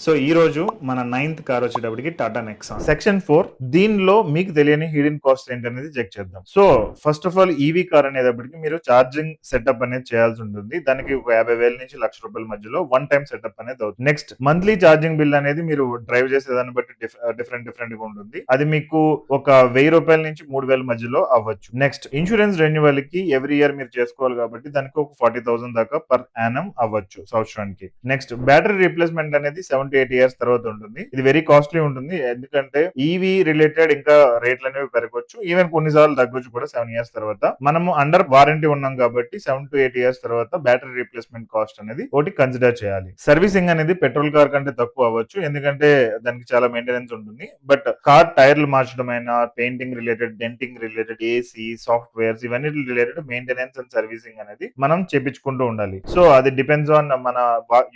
So ఈ రోజు మన 9th కార్ వచ్చేటప్పటికి టాటా నెక్సాన్ సెక్షన్ 4 దీనిలో మీకు తెలియని హిడెన్ కాస్ట్ ఏంటనేది చెక్ చేద్దాం. So first of all EV car అనేటప్పటికి మీరు ఛార్జింగ్ సెటప్ అనేది చేయాల్సి ఉంటుంది. దానికి ఒక 50,000 నుంచి ₹1,00,000 మధ్యలో వన్ టైం సెటప్ అనేది అవుతుంది. నెక్స్ట్ మంత్లీ ఛార్జింగ్ బిల్ అనేది మీరు డ్రైవ్ చేసే దాన్ని బట్టి డిఫరెంట్ గా ఉంటుంది. అది మీకు ఒక ₹1,000 నుంచి 3,000 మధ్యలో అవ్వచ్చు. నెక్స్ట్ ఇన్సూరెన్స్ రెన్యువల్ కి ఎవ్రీ ఇయర్ మీరు చేసుకోవాలి కాబట్టి దానికి ఒక 40,000 దాకా పర్ యానం అవ్వచ్చు సంవత్సరానికి. నెక్స్ట్ బ్యాటరీ రీప్లేస్మెంట్ అనేది 7 to 8 years తర్వాత ఉంటుంది. ఇది వెరీ కాస్ట్లీ ఉంటుంది. ఎందుకంటే ఈవీ రిలేటెడ్ ఇంకా రేట్లు అనేవి పెరగవచ్చు. ఈవెన్ కొన్నిసార్లు తగ్గొచ్చు కూడా 7 years తర్వాత. మనము అండర్ వారంటీ ఉన్నాం కాబట్టి 7 to 8 years తర్వాత బ్యాటరీ రీప్లేస్మెంట్ కాస్ట్ అనేది ఒకటి కన్సిడర్ చేయాలి. సర్వీసింగ్ అనేది పెట్రోల్ కార్ కంటే తక్కువ అవ్వచ్చు, ఎందుకంటే దానికి చాలా మెయింటెనెన్స్ ఉంటుంది. బట్ కార్ టైర్లు మార్చడం అయినా, painting related, denting related, AC, softwares ఇవన్నీ రిలేటెడ్ మెయింటెనెన్స్ అండ్ సర్వీసింగ్ అనేది మనం చేపించుకుంటూ ఉండాలి. సో అది డిపెండ్స్ ఆన్ మన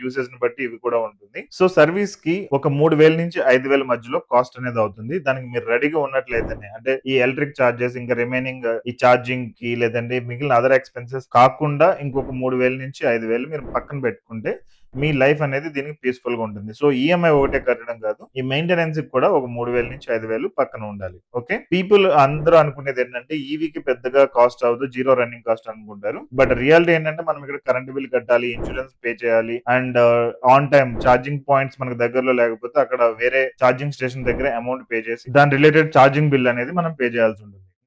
యూసేజ్ ని బట్టి ఇవి కూడా ఉంటుంది. సో సర్వీస్ కి ఒక 3,000 నుంచి 5,000 మధ్యలో కాస్ట్ అనేది అవుతుంది. దానికి మీరు రెడీగా ఉన్నట్లయితేనే, అంటే ఈ ఎలక్ట్రిక్ చార్జెస్ ఇంకా రిమైనింగ్ ఈ ఛార్జింగ్ కి లేదంటే మిగిలిన అదర్ ఎక్స్పెన్సెస్ కాకుండా ఇంకొక 3,000 నుంచి 5,000 మీరు పక్కన పెట్టుకుంటే మీ లైఫ్ అనేది దీనికి పీస్ఫుల్ గా ఉంటుంది. సో ఈఎంఐ ఒకటే కట్టడం కాదు, ఈ మెయింటెనెన్స్ కి కూడా ఒక 3,000 నుంచి 5,000 పక్కన ఉండాలి. ఓకే, పీపుల్ అందరూ అనుకునేది ఏంటంటే ఈవీకి పెద్దగా కాస్ట్ అవ్వదు, జీరో రన్నింగ్ కాస్ట్ అనుకుంటారు. బట్ రియాలిటీ ఏంటంటే మనం ఇక్కడ కరెంట్ బిల్ కట్టాలి, ఇన్సూరెన్స్ పే చేయాలి, and on time charging points మనకు దగ్గరలో లేకపోతే అక్కడ వేరే ఛార్జింగ్ స్టేషన్ దగ్గర అమౌంట్ పే చేసి దాని రిలేటెడ్ ఛార్జింగ్ బిల్ అనేది మనం పే చేయాల్సి ఉంటుంది.